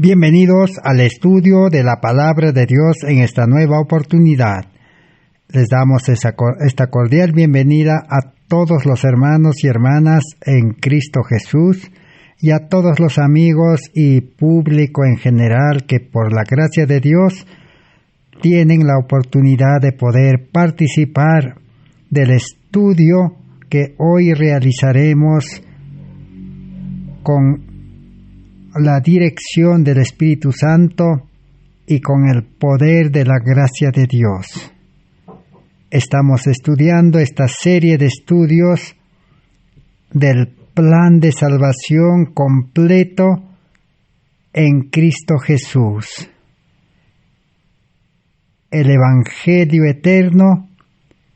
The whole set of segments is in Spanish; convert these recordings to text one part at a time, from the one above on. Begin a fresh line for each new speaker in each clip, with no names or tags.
Bienvenidos al estudio de la Palabra de Dios en esta nueva oportunidad. Les damos esta cordial bienvenida a todos los hermanos y hermanas en Cristo Jesús y a todos los amigos y público en general que por la gracia de Dios tienen la oportunidad de poder participar del estudio que hoy realizaremos con la dirección del Espíritu Santo y con el poder de la gracia de Dios. Estamos estudiando esta serie de estudios del plan de salvación completo en Cristo Jesús. El Evangelio eterno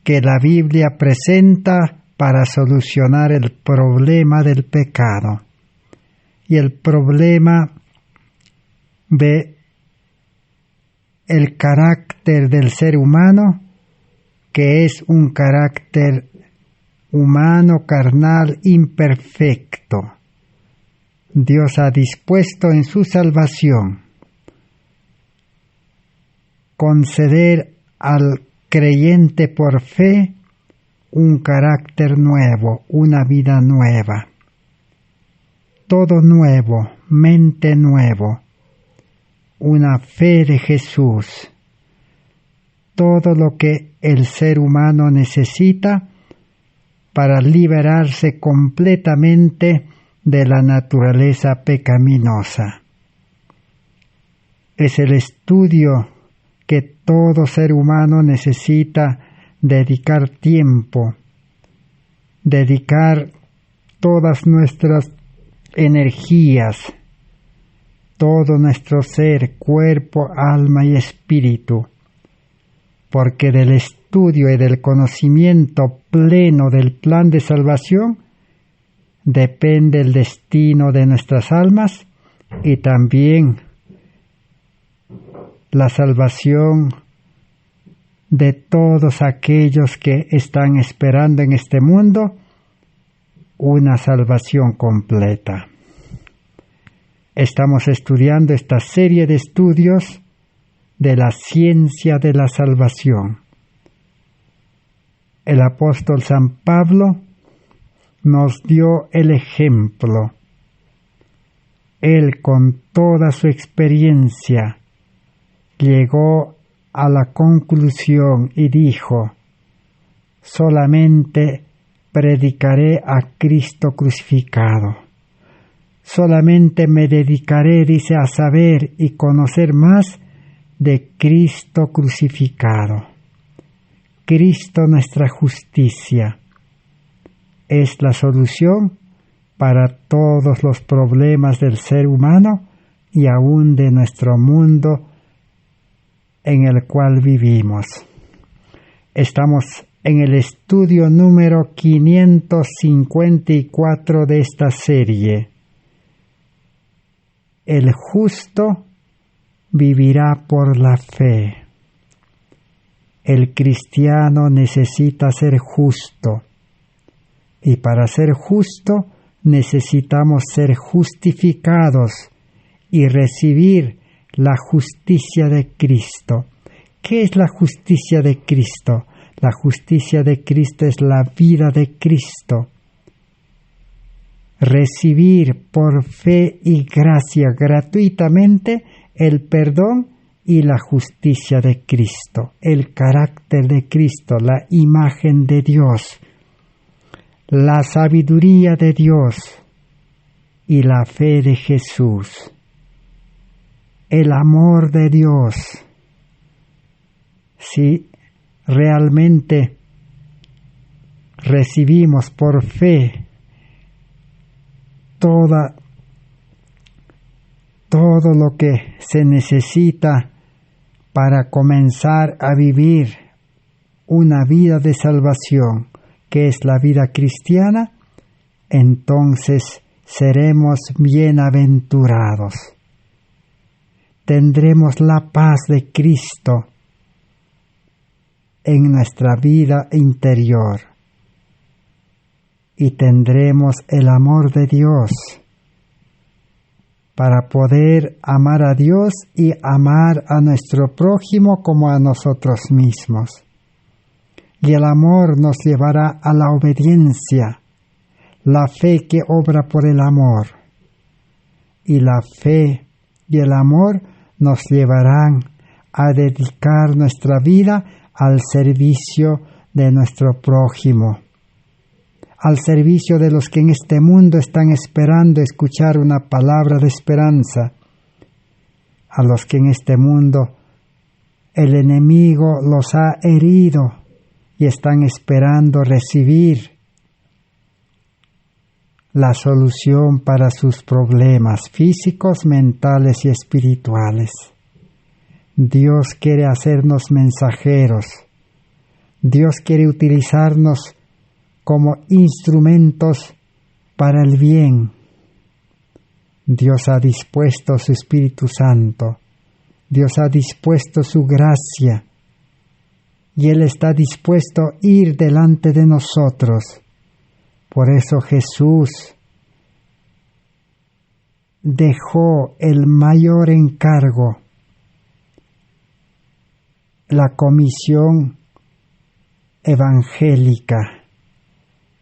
que la Biblia presenta para solucionar el problema del pecado y el problema de el carácter del ser humano, que es un carácter humano, carnal, imperfecto. Dios ha dispuesto en su salvación conceder al creyente por fe un carácter nuevo, una vida nueva. Todo nuevo, mente nuevo, una fe de Jesús. Todo lo que el ser humano necesita para liberarse completamente de la naturaleza pecaminosa. Es el estudio que todo ser humano necesita dedicar tiempo, dedicar todas nuestras energías, todo nuestro ser, cuerpo, alma y espíritu, porque del estudio y del conocimiento pleno del plan de salvación depende el destino de nuestras almas y también la salvación de todos aquellos que están esperando en este mundo una salvación completa. Estamos estudiando esta serie de estudios de la ciencia de la salvación. El apóstol San Pablo nos dio el ejemplo. Él, con toda su experiencia, llegó a la conclusión y dijo: solamente predicaré a Cristo crucificado. Solamente me dedicaré, dice, a saber y conocer más de Cristo crucificado. Cristo, nuestra justicia, es la solución para todos los problemas del ser humano y aún de nuestro mundo en el cual vivimos. Estamos en el estudio número 554 de esta serie. El justo vivirá por la fe. El cristiano necesita ser justo. Y para ser justo necesitamos ser justificados y recibir la justicia de Cristo. ¿Qué es la justicia de Cristo? La justicia de Cristo es la vida de Cristo. Recibir por fe y gracia gratuitamente el perdón y la justicia de Cristo, el carácter de Cristo, la imagen de Dios, la sabiduría de Dios y la fe de Jesús, el amor de Dios. Si realmente recibimos por fe todo lo que se necesita para comenzar a vivir una vida de salvación, que es la vida cristiana, entonces seremos bienaventurados. Tendremos la paz de Cristo en nuestra vida interior y tendremos el amor de Dios para poder amar a Dios y amar a nuestro prójimo como a nosotros mismos. Y el amor nos llevará a la obediencia, la fe que obra por el amor. Y la fe y el amor nos llevarán a dedicar nuestra vida al servicio de nuestro prójimo, al servicio de los que en este mundo están esperando escuchar una palabra de esperanza, a los que en este mundo el enemigo los ha herido y están esperando recibir la solución para sus problemas físicos, mentales y espirituales. Dios quiere hacernos mensajeros. Dios quiere utilizarnos como instrumentos para el bien. Dios ha dispuesto su Espíritu Santo. Dios ha dispuesto su gracia. Y Él está dispuesto a ir delante de nosotros. Por eso Jesús dejó el mayor encargo, la comisión evangélica,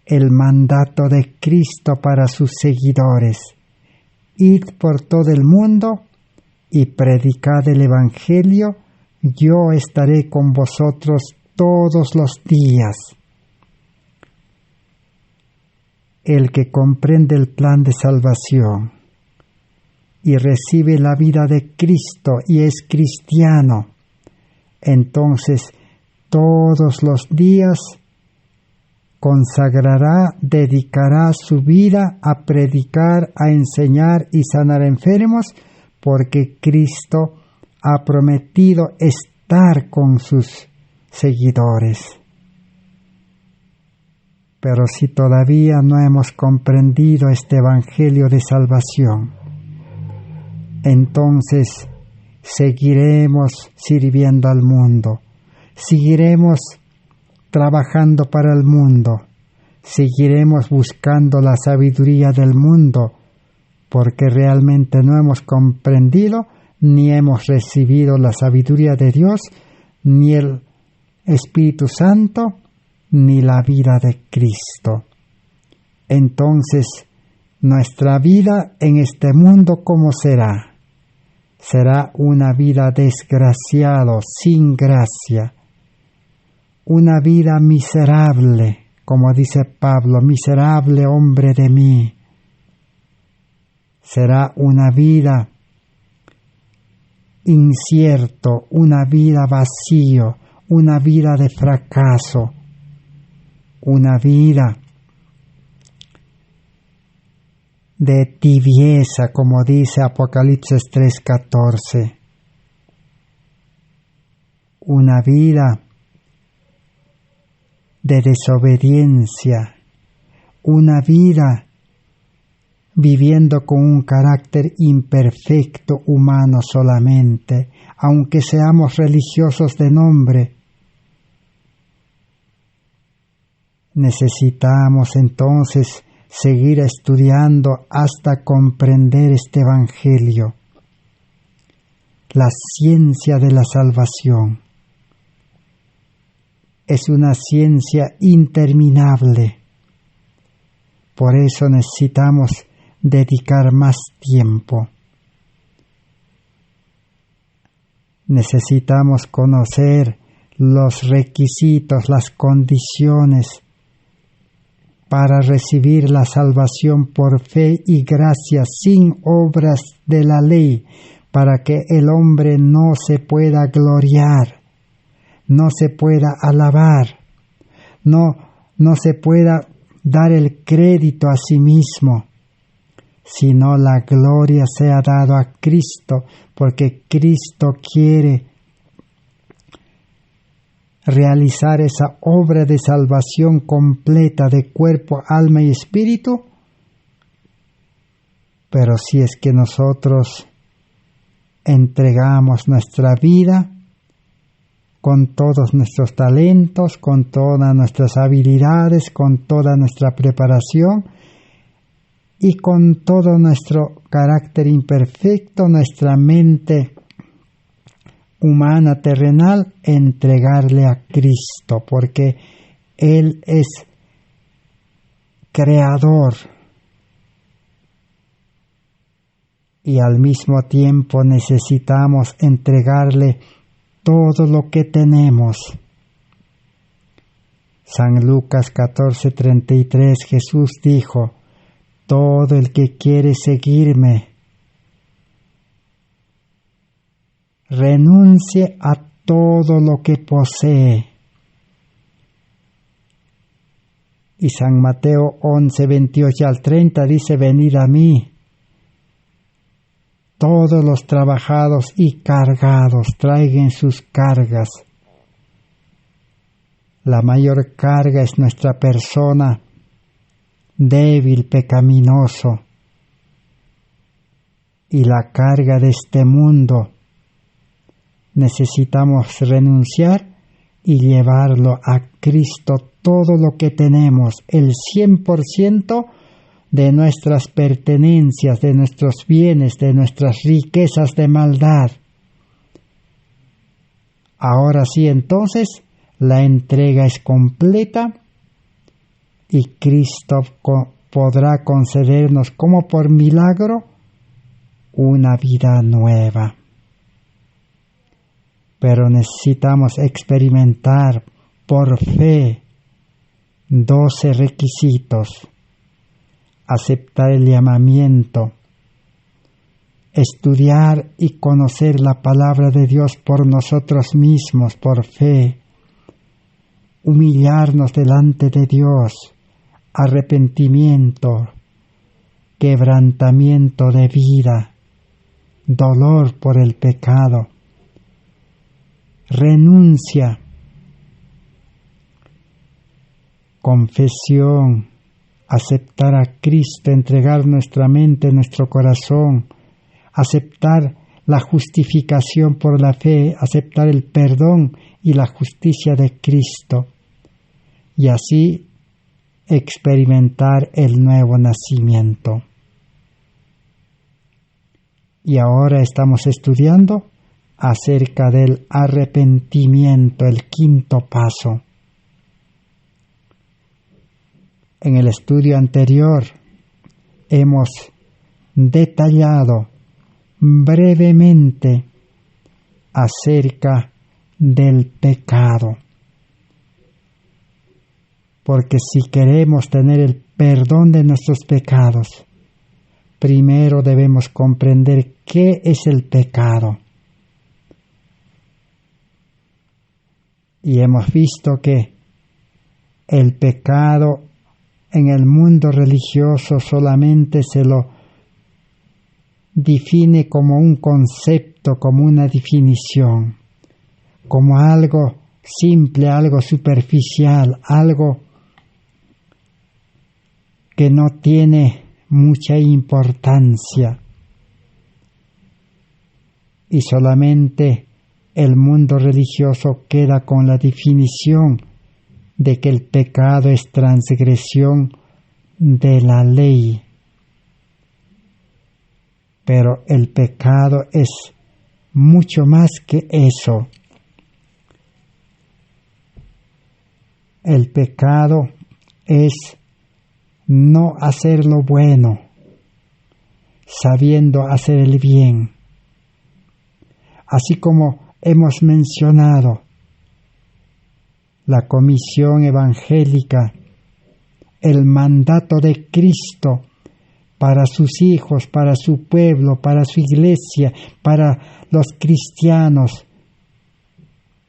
el mandato de Cristo para sus seguidores. Id por todo el mundo y predicad el Evangelio, yo estaré con vosotros todos los días. El que comprende el plan de salvación y recibe la vida de Cristo y es cristiano, entonces todos los días consagrará, dedicará su vida a predicar, a enseñar y sanar enfermos, porque Cristo ha prometido estar con sus seguidores. Pero si todavía no hemos comprendido este Evangelio de salvación, entonces seguiremos sirviendo al mundo, seguiremos trabajando para el mundo, seguiremos buscando la sabiduría del mundo, porque realmente no hemos comprendido ni hemos recibido la sabiduría de Dios, ni el Espíritu Santo, ni la vida de Cristo. Entonces, nuestra vida en este mundo, ¿cómo será? Será una vida desgraciada, sin gracia, una vida miserable, como dice Pablo, miserable hombre de mí. Será una vida incierto, una vida vacío, una vida de fracaso, una vida de tibieza, como dice Apocalipsis 3:14. Una vida de desobediencia, una vida viviendo con un carácter imperfecto humano solamente, aunque seamos religiosos de nombre. Necesitamos entonces seguir estudiando hasta comprender este Evangelio, la ciencia de la salvación. Es una ciencia interminable. Por eso necesitamos dedicar más tiempo. Necesitamos conocer los requisitos, las condiciones para recibir la salvación por fe y gracia sin obras de la ley, para que el hombre no se pueda gloriar, no se pueda alabar, no se pueda dar el crédito a sí mismo, sino la gloria sea dado a Cristo, porque Cristo quiere realizar esa obra de salvación completa de cuerpo, alma y espíritu. Pero si es que nosotros entregamos nuestra vida con todos nuestros talentos, con todas nuestras habilidades, con toda nuestra preparación, y con todo nuestro carácter imperfecto, nuestra mente humana, terrenal, entregarle a Cristo, porque Él es creador y al mismo tiempo necesitamos entregarle todo lo que tenemos. San Lucas 14:33, Jesús dijo: todo el que quiere seguirme, renuncie a todo lo que posee. Y San Mateo 11:28 al 30 dice: venid a mí, todos los trabajados y cargados, traigan sus cargas. La mayor carga es nuestra persona débil, pecaminoso, y la carga de este mundo necesitamos renunciar y llevarlo a Cristo. Todo lo que tenemos, el 100% de nuestras pertenencias, de nuestros bienes, de nuestras riquezas de maldad. Ahora sí, entonces, la entrega es completa y Cristo podrá concedernos como por milagro una vida nueva. Pero necesitamos experimentar por fe 12 requisitos: aceptar el llamamiento, estudiar y conocer la palabra de Dios por nosotros mismos, por fe, humillarnos delante de Dios, arrepentimiento, quebrantamiento de vida, dolor por el pecado, renuncia, confesión, aceptar a Cristo, entregar nuestra mente, nuestro corazón, aceptar la justificación por la fe, aceptar el perdón y la justicia de Cristo, y así experimentar el nuevo nacimiento. Y ahora estamos estudiando acerca del arrepentimiento, el quinto paso. En el estudio anterior hemos detallado brevemente acerca del pecado. Porque si queremos tener el perdón de nuestros pecados, primero debemos comprender qué es el pecado. Y hemos visto que el pecado en el mundo religioso solamente se lo define como un concepto, como una definición, como algo simple, algo superficial, algo que no tiene mucha importancia. Y solamente el mundo religioso queda con la definición de que el pecado es transgresión de la ley. Pero el pecado es mucho más que eso. El pecado es no hacer lo bueno, sabiendo hacer el bien. Así como hemos mencionado, la comisión evangélica, el mandato de Cristo para sus hijos, para su pueblo, para su iglesia, para los cristianos.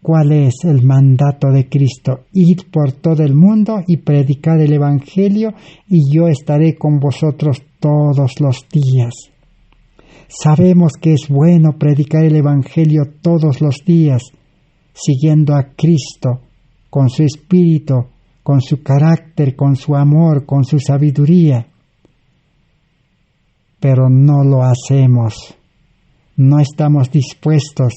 ¿Cuál es el mandato de Cristo? Id por todo el mundo y predicad el evangelio, y yo estaré con vosotros todos los días. Sabemos que es bueno predicar el evangelio todos los días, siguiendo a Cristo, con su espíritu, con su carácter, con su amor, con su sabiduría. Pero no lo hacemos, no estamos dispuestos.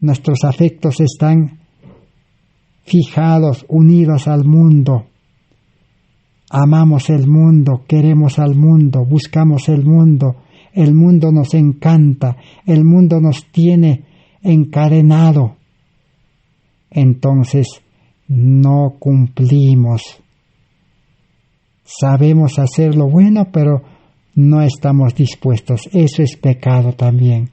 Nuestros afectos están fijados, unidos al mundo, amamos el mundo, queremos al mundo, buscamos el mundo nos encanta, el mundo nos tiene encadenado. Entonces no cumplimos. Sabemos hacer lo bueno, pero no estamos dispuestos. Eso es pecado también.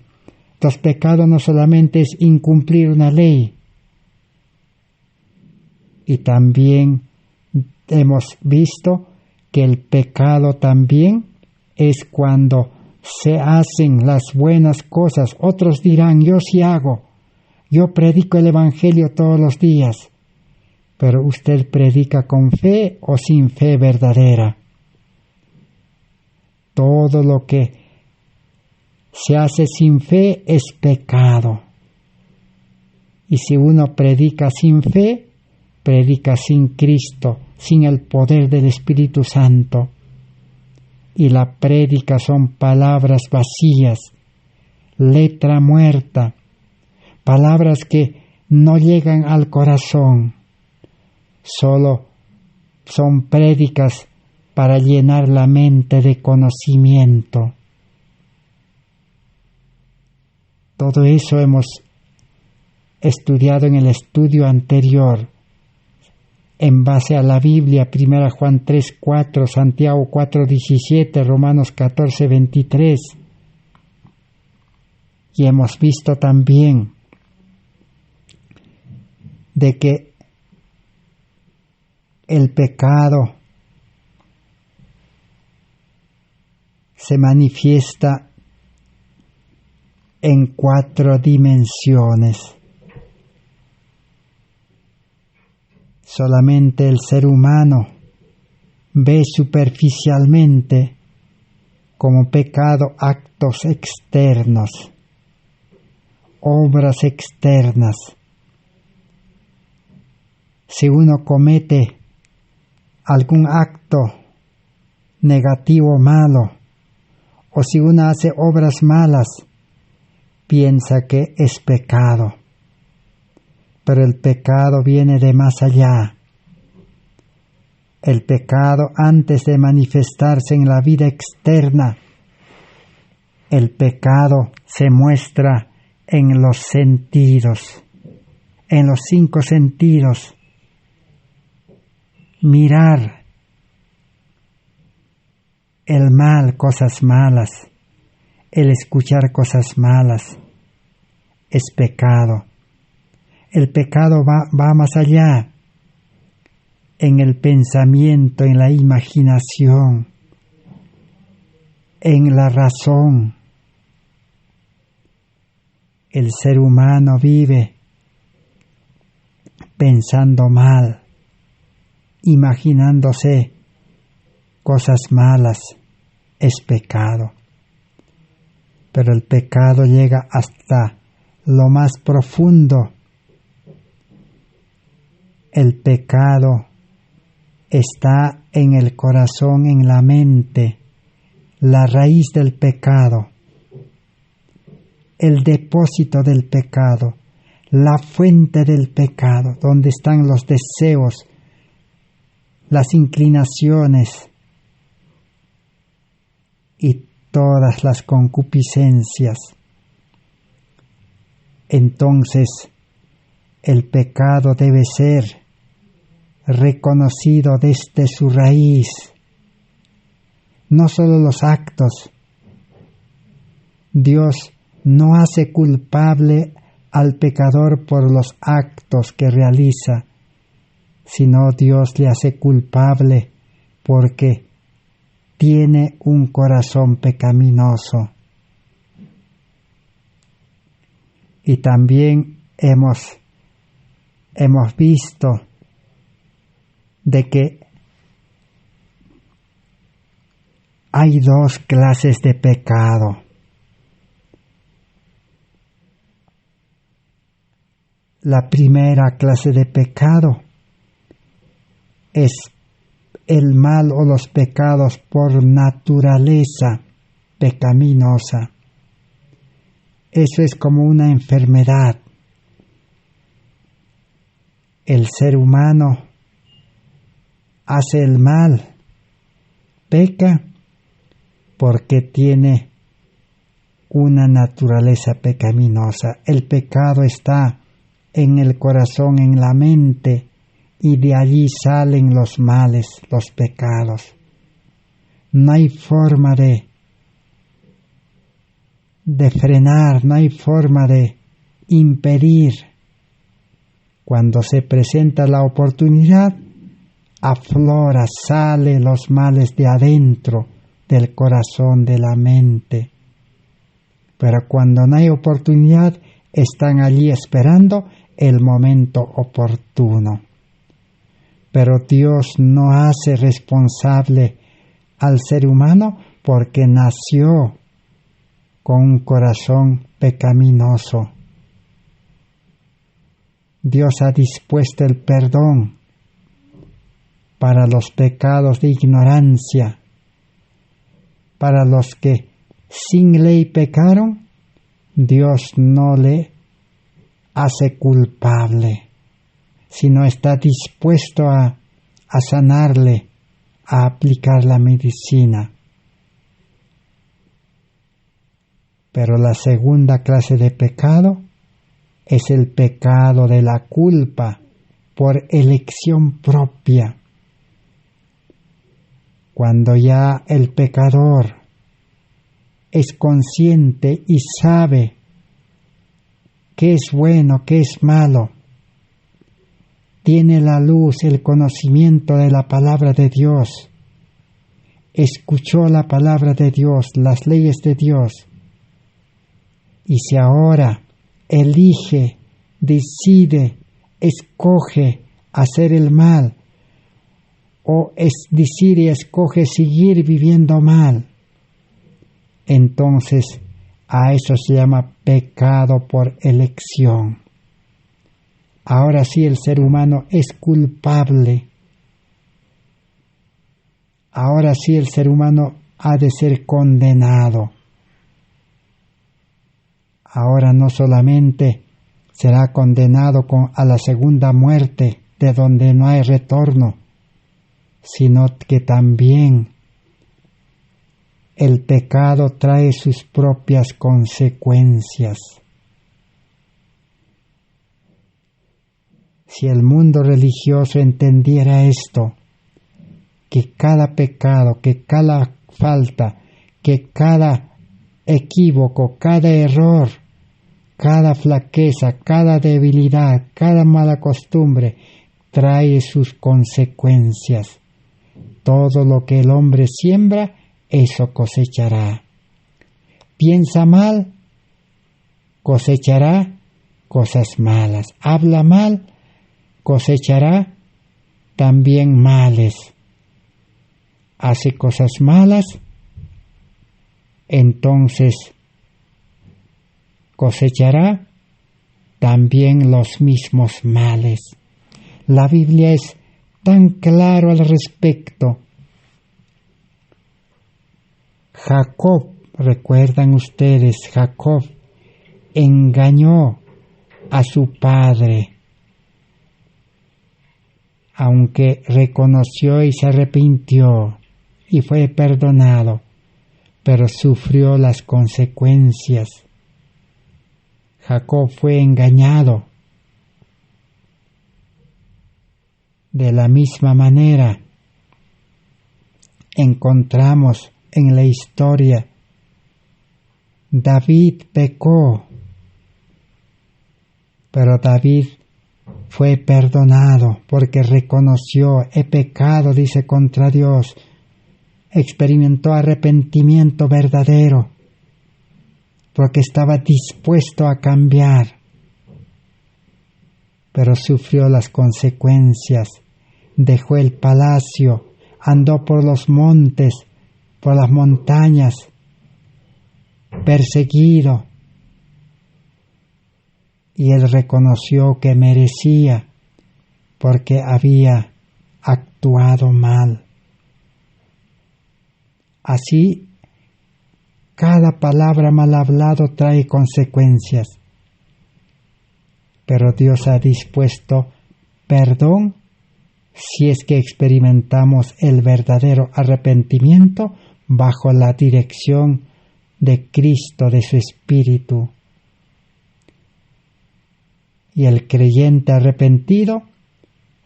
Entonces, pecado no solamente es incumplir una ley. Y también hemos visto que el pecado también es cuando se hacen las buenas cosas. Otros dirán, yo sí hago. Yo predico el Evangelio todos los días. Pero usted predica con fe o sin fe verdadera. Todo lo que se hace sin fe es pecado. Y si uno predica sin fe, predica sin Cristo, sin el poder del Espíritu Santo. Y la prédica son palabras vacías, letra muerta, palabras que no llegan al corazón. Solo son prédicas para llenar la mente de conocimiento. Todo eso hemos estudiado en el estudio anterior, en base a la Biblia, 1 Juan 3:4, Santiago 4:17, Romanos 14:23. Y hemos visto también de que el pecado se manifiesta en 4 dimensiones. Solamente el ser humano ve superficialmente como pecado actos externos, obras externas. Si uno comete algún acto negativo, malo, o si uno hace obras malas, piensa que es pecado. Pero el pecado viene de más allá. El pecado, antes de manifestarse en la vida externa, el pecado se muestra en los sentidos, en los 5 sentidos. Mirar el mal, cosas malas, el escuchar cosas malas, es pecado. El pecado va más allá, en el pensamiento, en la imaginación, en la razón. El ser humano vive pensando mal, imaginándose cosas malas, es pecado. Pero el pecado llega hasta lo más profundo. El pecado está en el corazón, en la mente, la raíz del pecado, el depósito del pecado, la fuente del pecado, donde están los deseos, las inclinaciones y todas las concupiscencias. Entonces, el pecado debe ser reconocido desde su raíz, no solo los actos. Dios no hace culpable al pecador por los actos que realiza, sino Dios le hace culpable porque tiene un corazón pecaminoso. Y también hemos visto de que hay 2 clases de pecado. La primera clase de pecado es el mal o los pecados por naturaleza pecaminosa. Eso es como una enfermedad. El ser humano hace el mal peca porque tiene una naturaleza pecaminosa. El pecado está en el corazón, en la mente, y de allí salen los males, los pecados. No hay forma de frenar, no hay forma de impedir. Cuando se presenta la oportunidad, aflora, sale los males de adentro, del corazón, de la mente. Pero cuando no hay oportunidad, están allí esperando el momento oportuno. Pero Dios no hace responsable al ser humano porque nació con un corazón pecaminoso. Dios ha dispuesto el perdón para los pecados de ignorancia, para los que sin ley pecaron. Dios no le hace culpable, sino está dispuesto a sanarle, a aplicar la medicina. Pero la segunda clase de pecado es el pecado de la culpa por elección propia. Cuando ya el pecador es consciente y sabe qué es bueno, qué es malo, tiene la luz, el conocimiento de la palabra de Dios, escuchó la palabra de Dios, las leyes de Dios, y si ahora elige, decide, escoge hacer el mal, o decide y escoge seguir viviendo mal, entonces a eso se llama pecado por elección. Ahora sí el ser humano es culpable. Ahora sí el ser humano ha de ser condenado. Ahora no solamente será condenado a la segunda muerte, de donde no hay retorno, sino que también el pecado trae sus propias consecuencias. Si el mundo religioso entendiera esto, que cada pecado, que cada falta, que cada equívoco, cada error, cada flaqueza, cada debilidad, cada mala costumbre trae sus consecuencias. Todo lo que el hombre siembra, eso cosechará. Piensa mal, cosechará cosas malas. Habla mal, cosechará también males. Hace cosas malas, entonces cosechará también los mismos males. La Biblia es tan claro al respecto. Jacob, recuerdan ustedes, Jacob engañó a su padre, aunque reconoció y se arrepintió y fue perdonado, pero sufrió las consecuencias. Jacob fue engañado. De la misma manera, encontramos en la historia, David pecó, pero David fue perdonado porque reconoció, he pecado, dice, contra Dios, experimentó arrepentimiento verdadero, porque estaba dispuesto a cambiar, pero sufrió las consecuencias, dejó el palacio, andó por los montes, por las montañas, perseguido, y él reconoció que merecía, porque había actuado mal. Así, cada palabra mal hablado trae consecuencias, pero Dios ha dispuesto perdón si es que experimentamos el verdadero arrepentimiento bajo la dirección de Cristo, de su Espíritu. Y el creyente arrepentido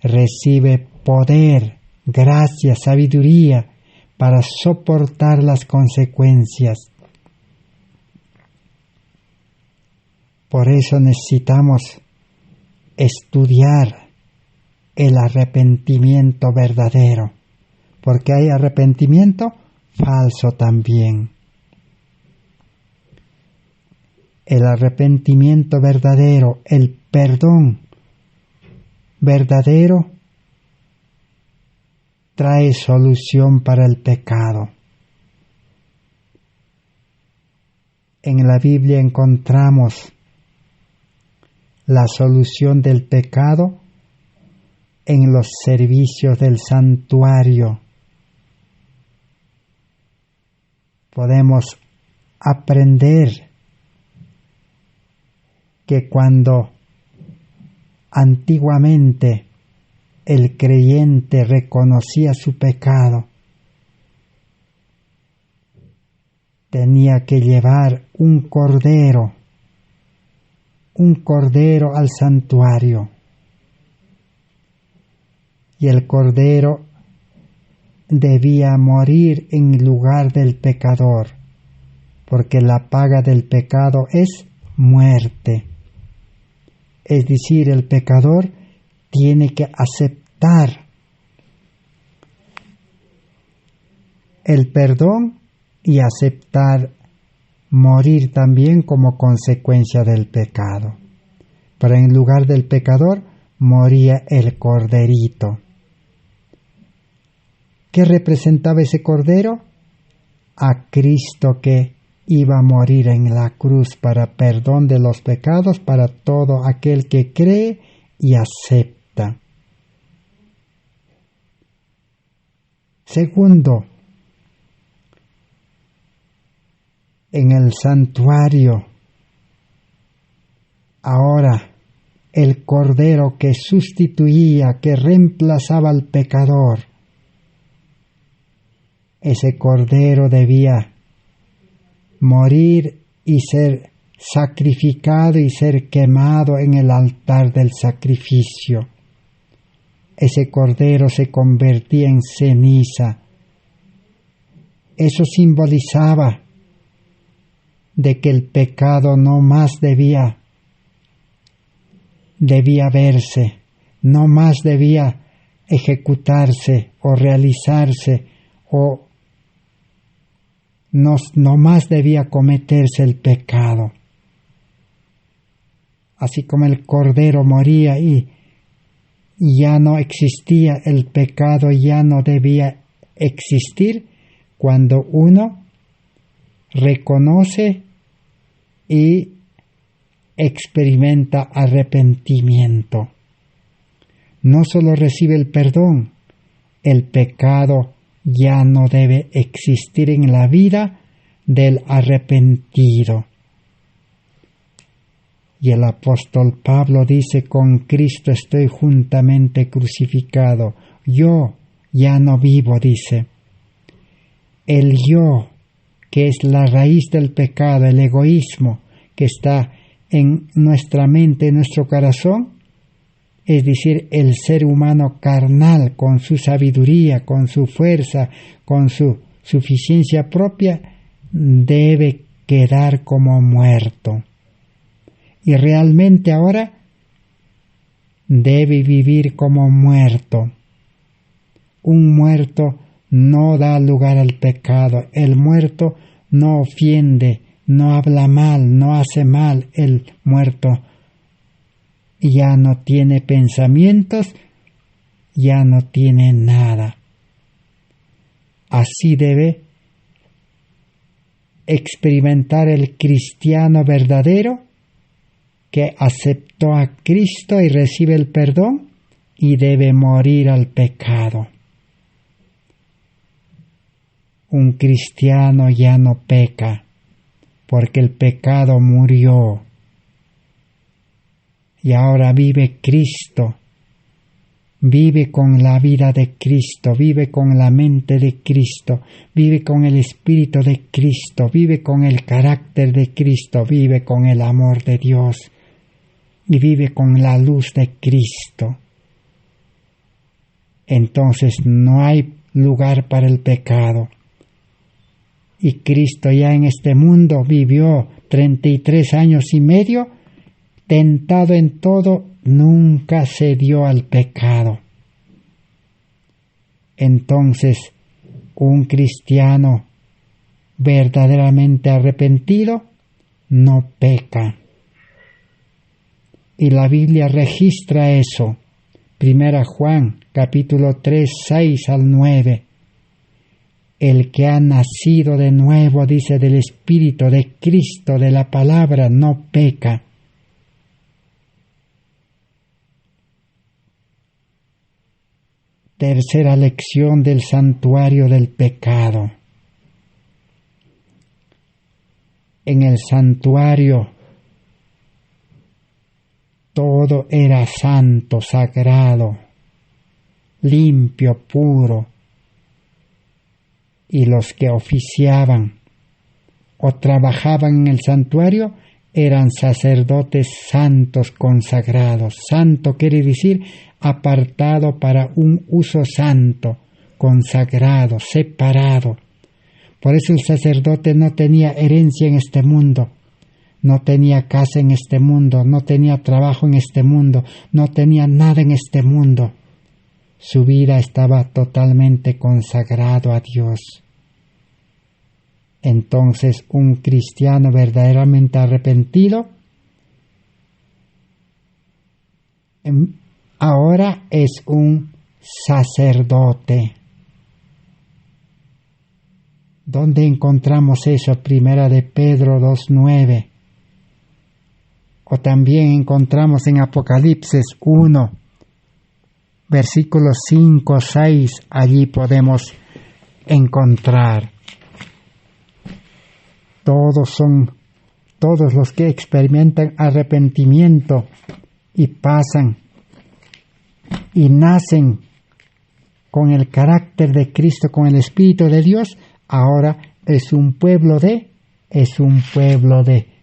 recibe poder, gracia, sabiduría para soportar las consecuencias. Por eso necesitamos estudiar el arrepentimiento verdadero, porque hay arrepentimiento falso también. El arrepentimiento verdadero, el perdón verdadero, trae solución para el pecado. En la Biblia encontramos la solución del pecado en los servicios del santuario. Podemos aprender que cuando antiguamente el creyente reconocía su pecado, tenía que llevar un cordero al santuario, y el cordero debía morir en lugar del pecador, porque la paga del pecado es muerte. Es decir, el pecador tiene que aceptar el perdón y aceptar morir también como consecuencia del pecado. Pero en lugar del pecador moría el corderito. ¿Qué representaba ese cordero? A Cristo, que iba a morir en la cruz para perdón de los pecados para todo aquel que cree y acepta. Segundo, en el santuario, ahora el cordero que sustituía, que reemplazaba al pecador, ese cordero debía morir y ser sacrificado y ser quemado en el altar del sacrificio. Ese cordero se convertía en ceniza. Eso simbolizaba de que el pecado no más debía verse, no más debía ejecutarse o realizarse, o no más debía cometerse el pecado. Así como el cordero moría y ya no existía el pecado, ya no debía existir, cuando uno reconoce y experimenta arrepentimiento. No solo recibe el perdón, el pecado ya no debe existir en la vida del arrepentido. Y el apóstol Pablo dice: con Cristo estoy juntamente crucificado. Yo ya no vivo, dice. El yo, que es la raíz del pecado, el egoísmo que está en nuestra mente, en nuestro corazón, es decir, el ser humano carnal, con su sabiduría, con su fuerza, con su suficiencia propia, debe quedar como muerto. Y realmente ahora debe vivir como muerto. Un muerto no da lugar al pecado. El muerto no ofiende, no habla mal, no hace mal. El muerto ya no tiene pensamientos, ya no tiene nada. Así debe experimentar el cristiano verdadero, que aceptó a Cristo y recibe el perdón y debe morir al pecado. Un cristiano ya no peca, porque el pecado murió. Y ahora vive Cristo, vive con la vida de Cristo, vive con la mente de Cristo, vive con el Espíritu de Cristo, vive con el carácter de Cristo, vive con el amor de Dios y vive con la luz de Cristo. Entonces no hay lugar para el pecado. Y Cristo ya en este mundo vivió 33 años y medio, tentado en todo, nunca cedió al pecado. Entonces, un cristiano verdaderamente arrepentido no peca. Y la Biblia registra eso. 1 Juan, capítulo 3, 6 al 9. El que ha nacido de nuevo, dice, del Espíritu de Cristo, de la palabra, no peca. Tercera lección del santuario del pecado. En el santuario todo era santo, sagrado, limpio, puro. Y los que oficiaban o trabajaban en el santuario eran sacerdotes santos consagrados. Santo quiere decir apartado para un uso santo, consagrado, separado. Por eso el sacerdote no tenía herencia en este mundo, no tenía casa en este mundo, no tenía trabajo en este mundo, no tenía nada en este mundo. Su vida estaba totalmente consagrado a Dios. Entonces, un cristiano verdaderamente arrepentido ahora es un sacerdote. ¿Dónde encontramos eso? Primera de Pedro 2:9. O también encontramos en Apocalipsis 1, versículos 5, 6. Allí podemos encontrar. Todos los que experimentan arrepentimiento y pasan y nacen con el carácter de Cristo, con el Espíritu de Dios, ahora es un pueblo de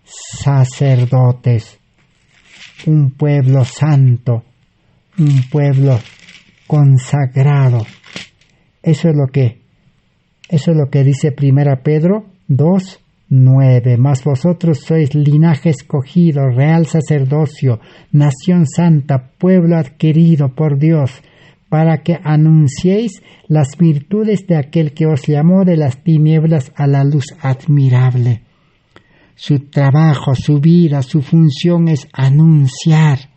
sacerdotes, un pueblo santo, un pueblo consagrado. Eso es lo que dice 1 Pedro 2:9. Mas vosotros sois linaje escogido, real sacerdocio, nación santa, pueblo adquirido por Dios, para que anunciéis las virtudes de aquel que os llamó de las tinieblas a la luz admirable. Su trabajo, su vida, su función es anunciar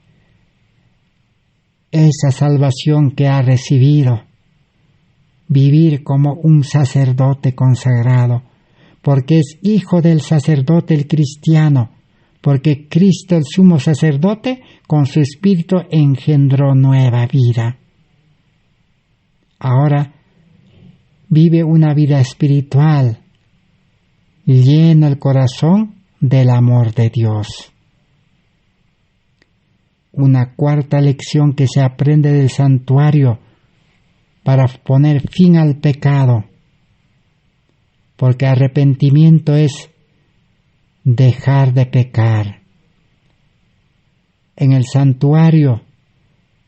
esa salvación que ha recibido, vivir como un sacerdote consagrado, porque es hijo del sacerdote el cristiano, porque Cristo el sumo sacerdote con su espíritu engendró nueva vida. Ahora vive una vida espiritual, llena el corazón del amor de Dios. Una cuarta lección que se aprende del santuario para poner fin al pecado, porque arrepentimiento es dejar de pecar. En el santuario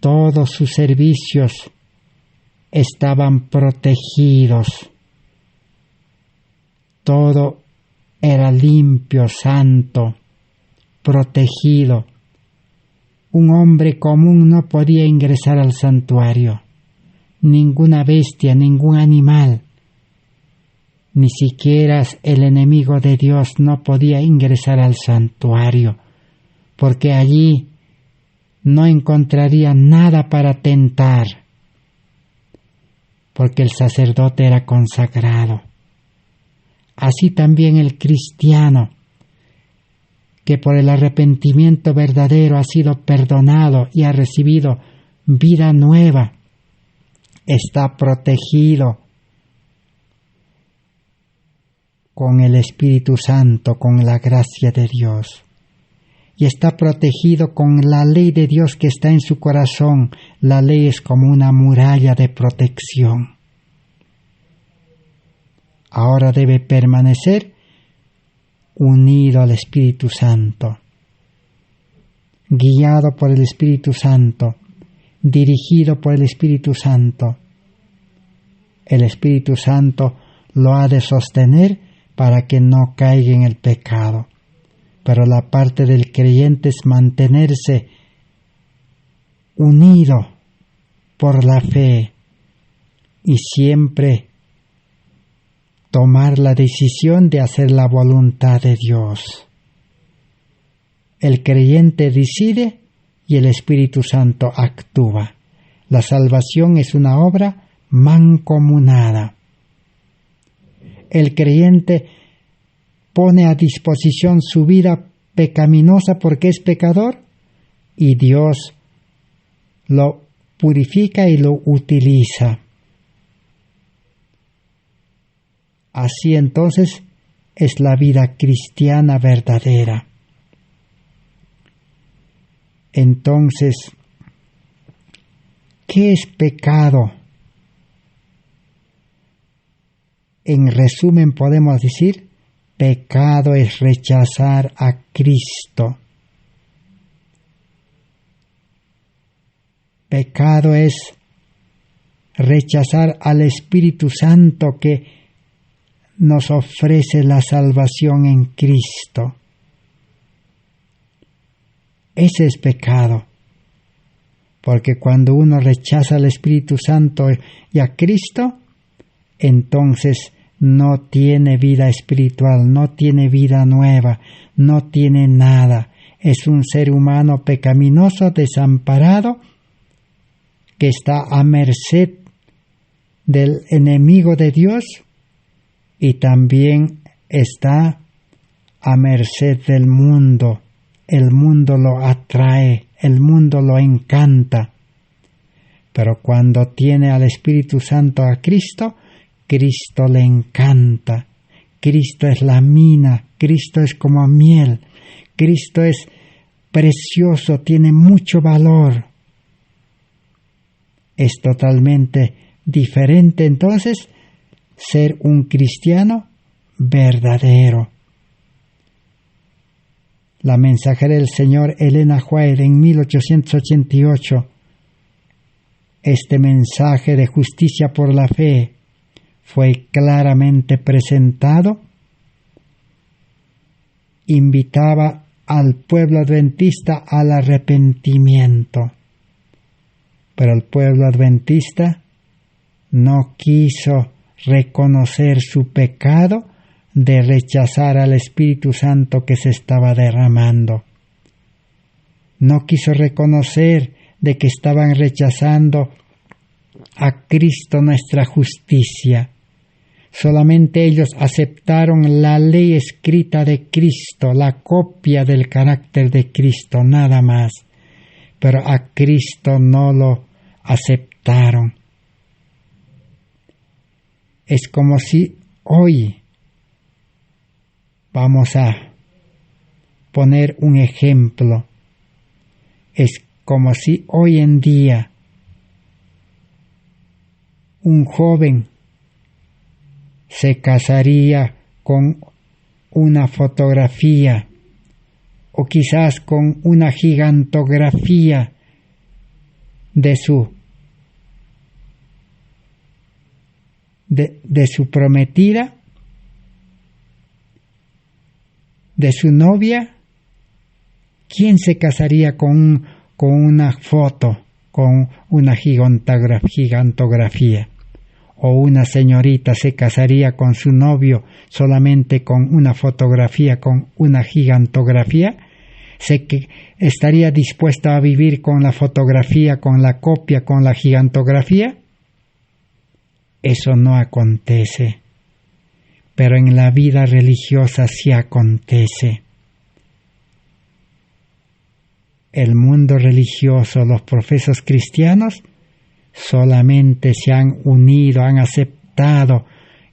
todos sus servicios estaban protegidos. Todo era limpio, santo, protegido. Un hombre común no podía ingresar al santuario. Ninguna bestia, ningún animal, ni siquiera el enemigo de Dios no podía ingresar al santuario, porque allí no encontraría nada para tentar, porque el sacerdote era consagrado. Así también el cristiano, que por el arrepentimiento verdadero ha sido perdonado y ha recibido vida nueva, está protegido con el Espíritu Santo, con la gracia de Dios. y está protegido con la ley de Dios que está en su corazón. La ley es como una muralla de protección. Ahora debe permanecer unido al Espíritu Santo, guiado por el Espíritu Santo, dirigido por el Espíritu Santo. El Espíritu Santo lo ha de sostener para que no caiga en el pecado. Pero la parte del creyente es mantenerse unido por la fe y siempre tomar la decisión de hacer la voluntad de Dios. El creyente decide y el Espíritu Santo actúa. La salvación es una obra mancomunada. El creyente pone a disposición su vida pecaminosa porque es pecador y Dios lo purifica y lo utiliza. Así entonces es la vida cristiana verdadera. Entonces, ¿qué es pecado? En resumen podemos decir, pecado es rechazar a Cristo. Pecado es rechazar al Espíritu Santo que nos ofrece la salvación en Cristo. Ese es pecado. Porque cuando uno rechaza al Espíritu Santo y a Cristo, entonces no tiene vida espiritual, no tiene vida nueva, no tiene nada. Es un ser humano pecaminoso, desamparado, que está a merced del enemigo de Dios y también está a merced del mundo. El mundo lo atrae, el mundo lo encanta. Pero cuando tiene al Espíritu Santo a Cristo, Cristo le encanta. Cristo es la mina, Cristo es como miel, Cristo es precioso, tiene mucho valor. Es totalmente diferente entonces ser un cristiano verdadero. La mensajera del Señor Elena White en 1888, este mensaje de justicia por la fe fue claramente presentado, invitaba al pueblo adventista al arrepentimiento. Pero el pueblo adventista no quiso reconocer su pecado de rechazar al Espíritu Santo que se estaba derramando. No quiso reconocer de que estaban rechazando a Cristo nuestra justicia. Solamente ellos aceptaron la ley escrita de Cristo, la copia del carácter de Cristo, nada más. Pero a Cristo no lo aceptaron. Es como si hoy, vamos a poner un ejemplo, es como si hoy en día un joven se casaría con una fotografía o quizás con una gigantografía de su prometida, de su novia. ¿Quién se casaría con una foto, con una gigantografía? O una señorita se casaría con su novio solamente con una fotografía, con una gigantografía. ¿Estaría dispuesta a vivir con la fotografía, con la copia, con la gigantografía? Eso no acontece. Pero en la vida religiosa sí acontece. El mundo religioso, los profesos cristianos, solamente se han unido, han aceptado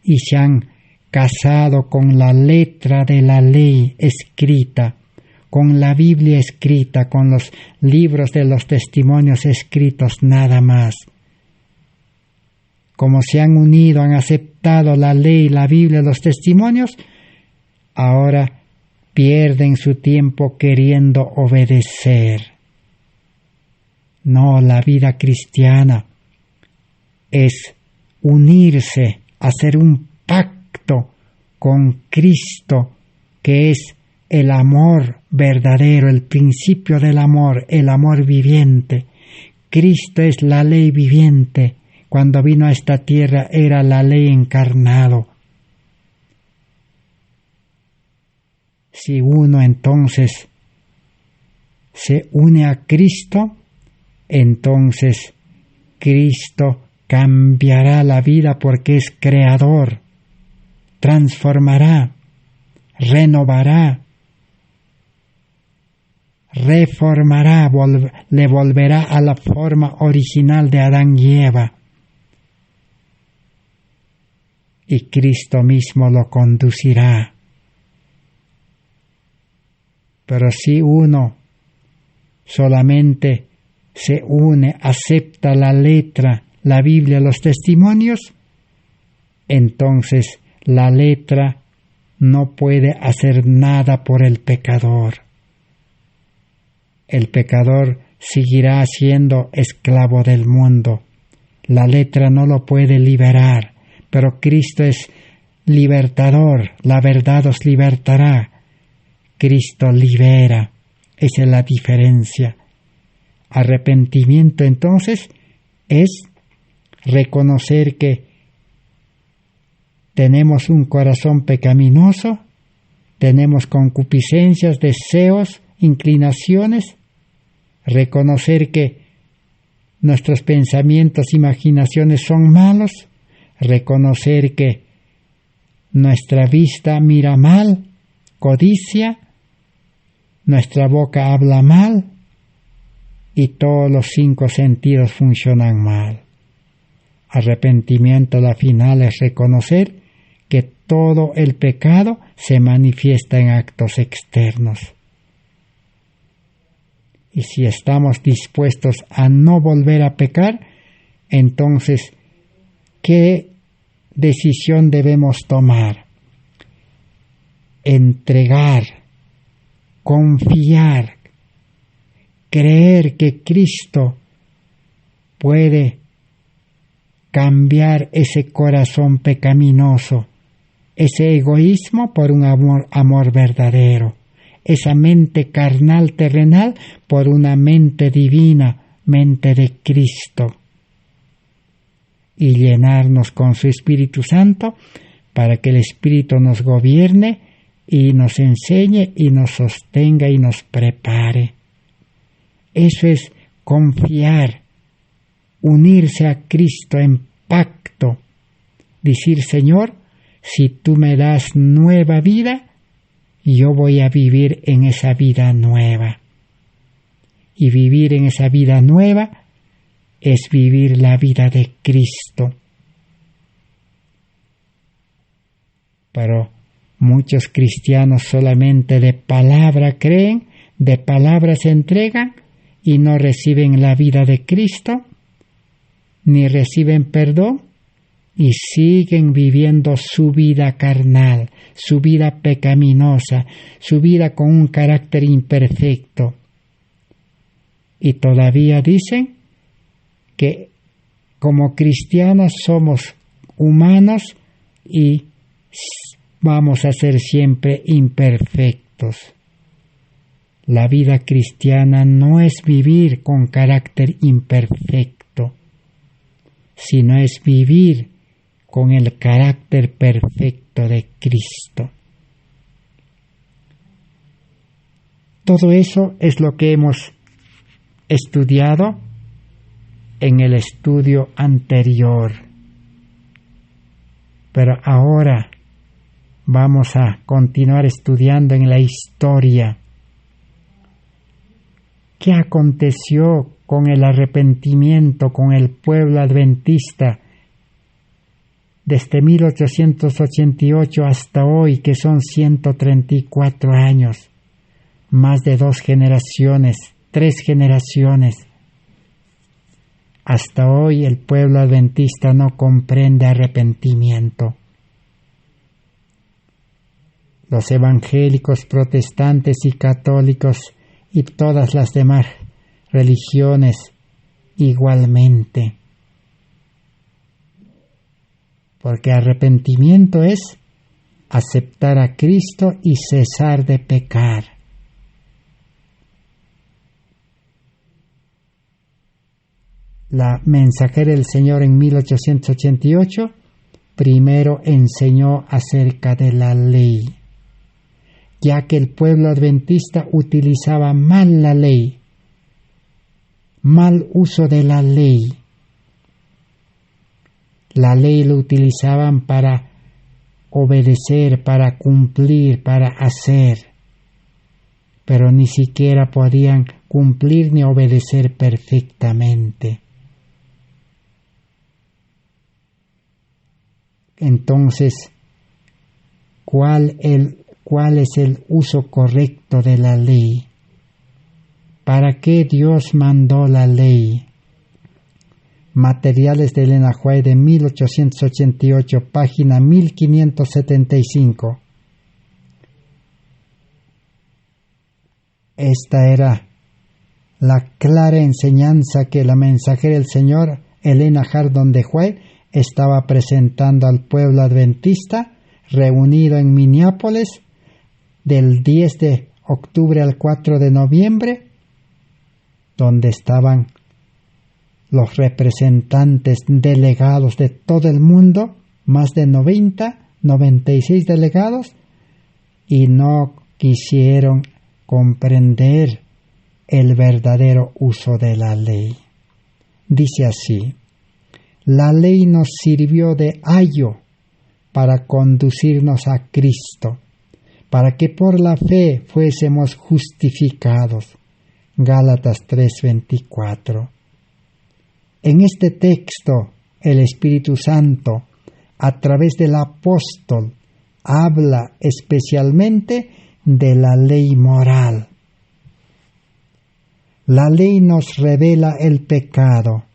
y se han casado con la letra de la ley escrita, con la Biblia escrita, con los libros de los testimonios escritos nada más. Como se han unido, han aceptado la ley, la Biblia, los testimonios, ahora pierden su tiempo queriendo obedecer. No, la vida cristiana es unirse, hacer un pacto con Cristo, que es el amor verdadero, el principio del amor, el amor viviente. Cristo es la ley viviente. Cuando vino a esta tierra era la ley encarnado. Si uno entonces se une a Cristo, entonces Cristo cambiará la vida porque es creador, transformará, renovará, reformará, le volverá a la forma original de Adán y Eva. Y Cristo mismo lo conducirá. Pero si uno solamente se une, acepta la letra, la Biblia, los testimonios, entonces la letra no puede hacer nada por el pecador. El pecador seguirá siendo esclavo del mundo. La letra no lo puede liberar, pero Cristo es libertador. La verdad os libertará. Cristo libera. Esa es la diferencia. Arrepentimiento entonces es reconocer que tenemos un corazón pecaminoso, tenemos concupiscencias, deseos, inclinaciones, reconocer que nuestros pensamientos, imaginaciones son malos, reconocer que nuestra vista mira mal, codicia, nuestra boca habla mal y todos los 5 sentidos funcionan mal. Arrepentimiento, la final, es reconocer que todo el pecado se manifiesta en actos externos. Y si estamos dispuestos a no volver a pecar, entonces, ¿qué decisión debemos tomar? Entregar, confiar, creer que Cristo puede cambiar ese corazón pecaminoso, ese egoísmo por un amor verdadero, esa mente carnal terrenal por una mente divina, mente de Cristo, y llenarnos con su Espíritu Santo para que el Espíritu nos gobierne y nos enseñe y nos sostenga y nos prepare. Eso es confiar, unirse a Cristo en pacto, decir: Señor, si tú me das nueva vida, yo voy a vivir en esa vida nueva. Y vivir en esa vida nueva es vivir la vida de Cristo. Pero muchos cristianos solamente de palabra creen, de palabra se entregan y no reciben la vida de Cristo, ni reciben perdón, y siguen viviendo su vida carnal, su vida pecaminosa, su vida con un carácter imperfecto. Y todavía dicen que como cristianos somos humanos y vamos a ser siempre imperfectos. La vida cristiana no es vivir con carácter imperfecto, sino es vivir con el carácter perfecto de Cristo. Todo eso es lo que hemos estudiado en el estudio anterior. Pero ahora vamos a continuar estudiando en la historia. ¿Qué aconteció con el arrepentimiento, con el pueblo adventista desde 1888 hasta hoy, que son 134 años? más de 2 generaciones, 3 generaciones. Hasta hoy el pueblo adventista no comprende arrepentimiento. Los evangélicos, protestantes y católicos y todas las demás religiones igualmente. Porque arrepentimiento es aceptar a Cristo y cesar de pecar. La mensajera del Señor en 1888 primero enseñó acerca de la ley, ya que el pueblo adventista utilizaba mal la ley, mal uso de la ley. La ley lo utilizaban para obedecer, para cumplir, para hacer, pero ni siquiera podían cumplir ni obedecer perfectamente. Entonces, ¿cuál es el uso correcto de la ley? ¿Para qué Dios mandó la ley? Materiales de Elena White de 1888, página 1575. Esta era la clara enseñanza que la mensajera del Señor, Elena Hardon de White, estaba presentando al pueblo adventista reunido en Minneapolis del 10 de octubre al 4 de noviembre, donde estaban los representantes delegados de todo el mundo, más de 96 delegados, y no quisieron comprender el verdadero uso de la ley. Dice así: la ley nos sirvió de ayo para conducirnos a Cristo, para que por la fe fuésemos justificados. Gálatas 3:24. En este texto, el Espíritu Santo, a través del apóstol, habla especialmente de la ley moral. La ley nos revela el pecado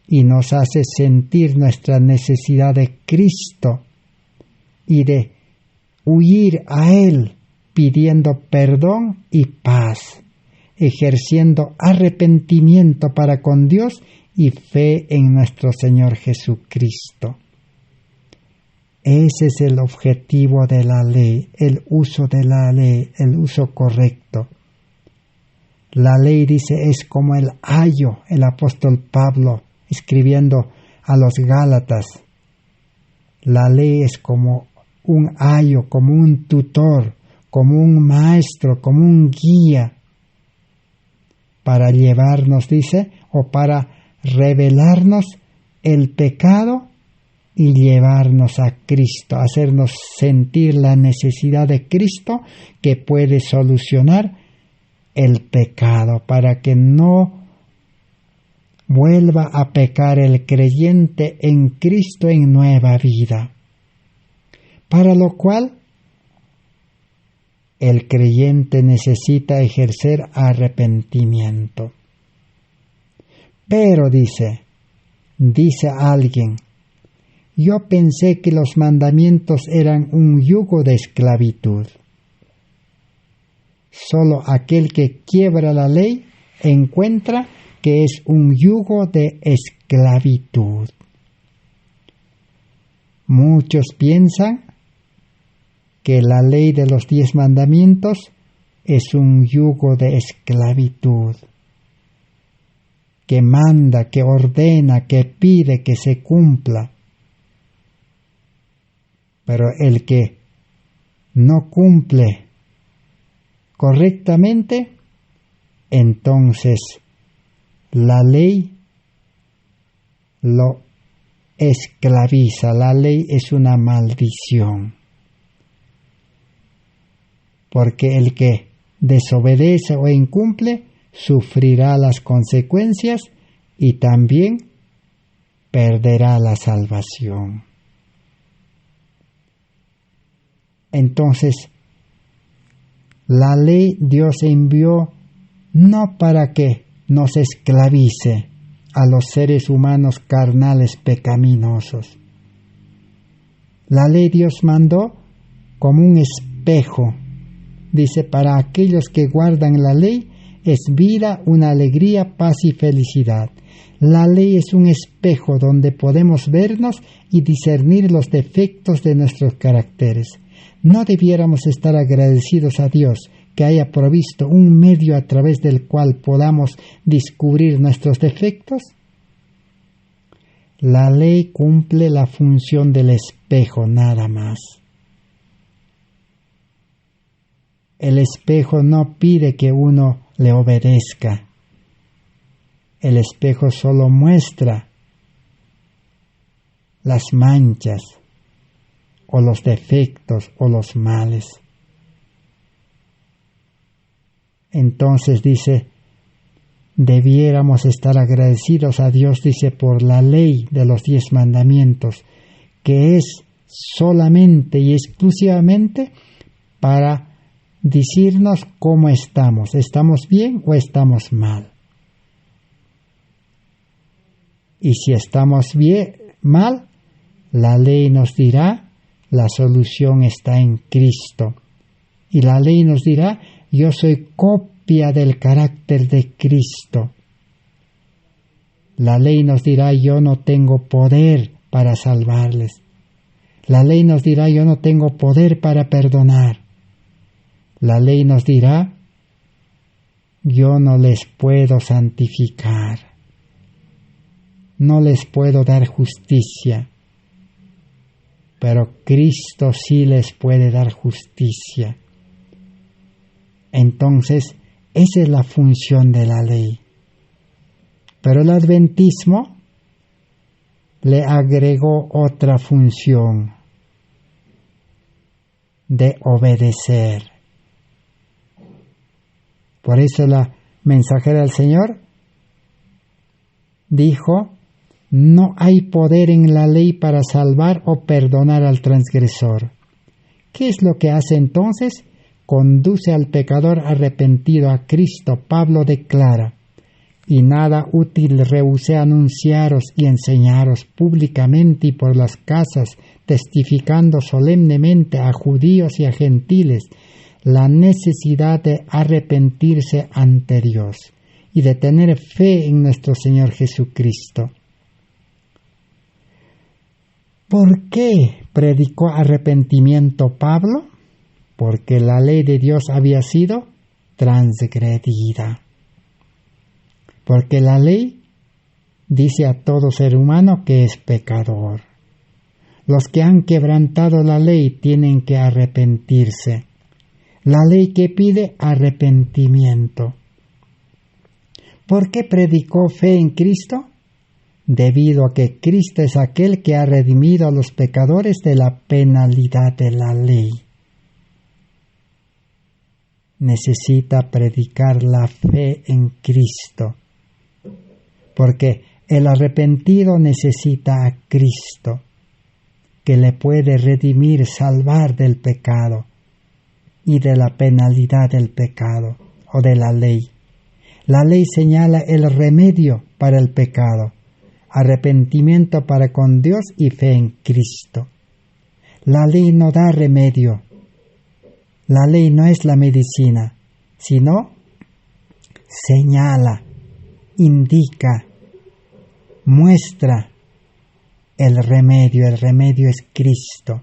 y nos hace sentir nuestra necesidad de Cristo y de huir a Él pidiendo perdón y paz, ejerciendo arrepentimiento para con Dios y fe en nuestro Señor Jesucristo. Ese es el objetivo de la ley, el uso de la ley, el uso correcto. La ley, dice, es como el ayo, el apóstol Pablo escribiendo a los Gálatas. La ley es como un ayo, como un tutor, como un maestro, como un guía para llevarnos, dice, o para revelarnos el pecado y llevarnos a Cristo, hacernos sentir la necesidad de Cristo que puede solucionar el pecado para que no vuelva a pecar el creyente en Cristo en nueva vida. Para lo cual el creyente necesita ejercer arrepentimiento. Pero dice alguien, yo pensé que los mandamientos eran un yugo de esclavitud. Solo aquel que quiebra la ley encuentra que es un yugo de esclavitud. Muchos piensan que la ley de los 10 mandamientos es un yugo de esclavitud, que manda, que ordena, que pide que se cumpla. Pero el que no cumple correctamente, entonces la ley lo esclaviza. La ley es una maldición. Porque el que desobedece o incumple sufrirá las consecuencias y también perderá la salvación. Entonces, La ley Dios envió no para que nos esclavice a los seres humanos carnales pecaminosos. La ley Dios mandó como un espejo. Dice, para aquellos que guardan la ley es vida, una alegría, paz y felicidad. La ley es un espejo donde podemos vernos y discernir los defectos de nuestros caracteres. ¿No debiéramos estar agradecidos a Dios que haya provisto un medio a través del cual podamos descubrir nuestros defectos? La ley cumple la función del espejo, nada más. El espejo no pide que uno le obedezca. El espejo solo muestra las manchas o los defectos o los males. Entonces dice, debiéramos estar agradecidos a Dios, dice, por la ley de los 10 mandamientos, que es solamente y exclusivamente para decirnos cómo estamos. ¿Estamos bien o estamos mal? Y si estamos mal, la ley nos dirá, la solución está en Cristo. Y la ley nos dirá, yo soy copia del carácter de Cristo. La ley nos dirá, yo no tengo poder para salvarles. La ley nos dirá, yo no tengo poder para perdonar. La ley nos dirá, yo no les puedo santificar. No les puedo dar justicia. Pero Cristo sí les puede dar justicia. Entonces, esa es la función de la ley. Pero el adventismo le agregó otra función de obedecer. Por eso la mensajera del Señor dijo, no hay poder en la ley para salvar o perdonar al transgresor. ¿Qué es lo que hace entonces? Conduce al pecador arrepentido a Cristo. Pablo declara, y nada útil rehusé anunciaros y enseñaros públicamente y por las casas, testificando solemnemente a judíos y a gentiles la necesidad de arrepentirse ante Dios y de tener fe en nuestro Señor Jesucristo. ¿Por qué predicó arrepentimiento Pablo? Porque la ley de Dios había sido transgredida. Porque la ley dice a todo ser humano que es pecador. Los que han quebrantado la ley tienen que arrepentirse. La ley que pide arrepentimiento. ¿Por qué predicó fe en Cristo? Debido a que Cristo es aquel que ha redimido a los pecadores de la penalidad de la ley. Necesita predicar la fe en Cristo, porque el arrepentido necesita a Cristo, que le puede redimir, salvar del pecado y de la penalidad del pecado o de la ley. La ley señala el remedio para el pecado, arrepentimiento para con Dios y fe en Cristo. La ley no da remedio. La ley no es la medicina, sino señala, indica, muestra el remedio. El remedio es Cristo.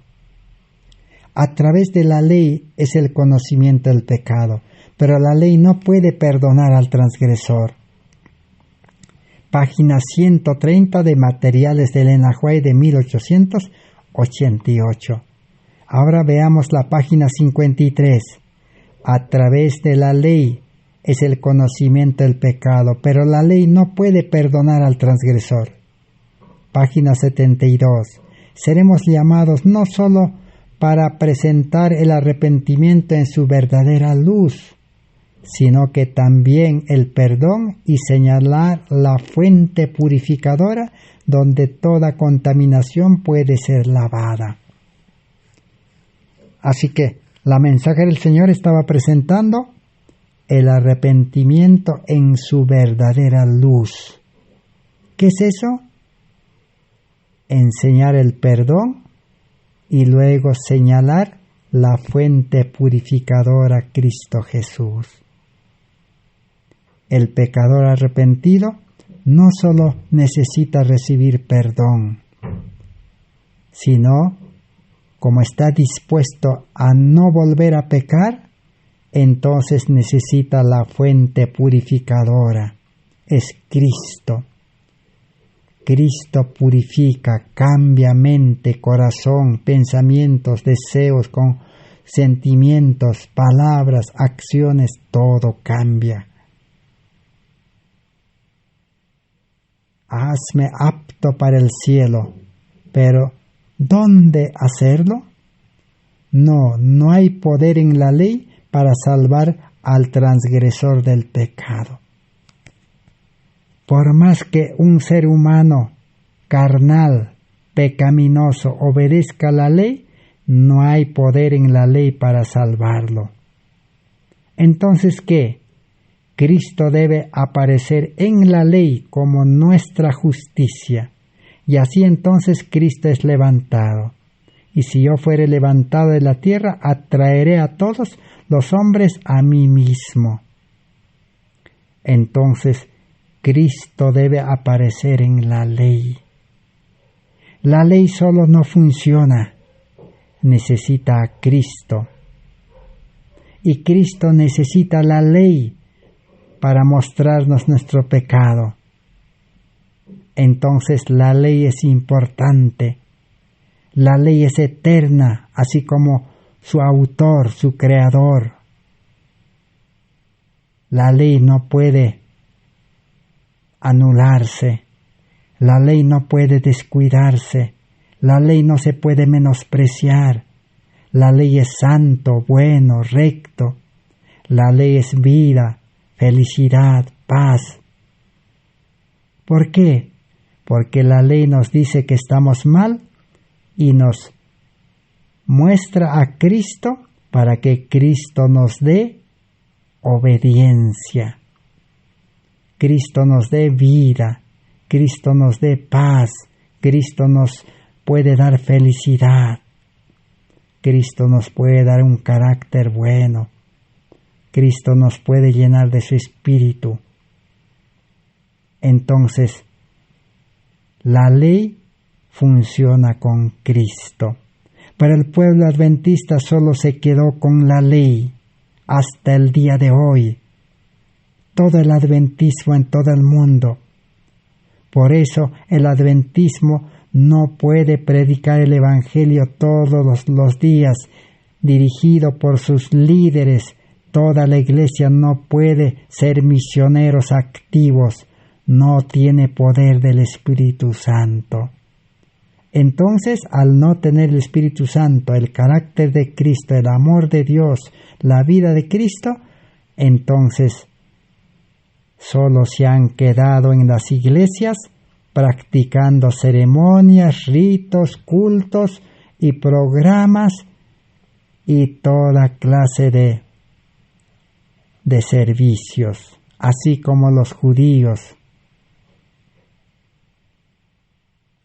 A través de la ley es el conocimiento del pecado, pero la ley no puede perdonar al transgresor. Página 130 de Materiales de Elena White de 1888. Ahora veamos la página 53. A través de la ley es el conocimiento del pecado, pero la ley no puede perdonar al transgresor. Página 72. Seremos llamados no solo para presentar el arrepentimiento en su verdadera luz, sino que también el perdón y señalar la fuente purificadora donde toda contaminación puede ser lavada. Así que La mensaje del Señor estaba presentando el arrepentimiento en su verdadera luz. ¿Qué es eso? Enseñar el perdón y luego señalar la fuente purificadora, Cristo Jesús. El pecador arrepentido no solo necesita recibir perdón, sino, como está dispuesto a no volver a pecar, entonces necesita la fuente purificadora, es Cristo. Cristo purifica, cambia mente, corazón, pensamientos, deseos, con sentimientos, palabras, acciones, todo cambia. Hazme apto para el cielo, pero ¿dónde hacerlo? No hay poder en la ley para salvar al transgresor del pecado. Por más que un ser humano carnal, pecaminoso, obedezca la ley, no hay poder en la ley para salvarlo. Entonces, ¿qué? Cristo debe aparecer en la ley como nuestra justicia, y así entonces Cristo es levantado. Y si yo fuere levantado de la tierra, atraeré a todos los hombres a mí mismo. Entonces, Cristo debe aparecer en la ley. La ley solo no funciona, necesita a Cristo. Y Cristo necesita la ley para mostrarnos nuestro pecado. Entonces la ley es importante. La ley es eterna, así como su autor, su creador. La ley no puede anularse, la ley no puede descuidarse, la ley no se puede menospreciar, la ley es santo, bueno, recto, la ley es vida, felicidad, paz. ¿Por qué? Porque la ley nos dice que estamos mal y nos muestra a Cristo para que Cristo nos dé obediencia. Cristo nos dé vida, Cristo nos dé paz, Cristo nos puede dar felicidad, Cristo nos puede dar un carácter bueno, Cristo nos puede llenar de su espíritu. Entonces, la ley funciona con Cristo. Pero el pueblo adventista solo se quedó con la ley hasta el día de hoy. Todo el adventismo en todo el mundo. Por eso el adventismo no puede predicar el evangelio todos los días, dirigido por sus líderes. Toda la iglesia no puede ser misioneros activos, no tiene poder del Espíritu Santo. Entonces, al no tener el Espíritu Santo, el carácter de Cristo, el amor de Dios, la vida de Cristo, entonces solo se han quedado en las iglesias practicando ceremonias, ritos, cultos y programas y toda clase de servicios, así como los judíos.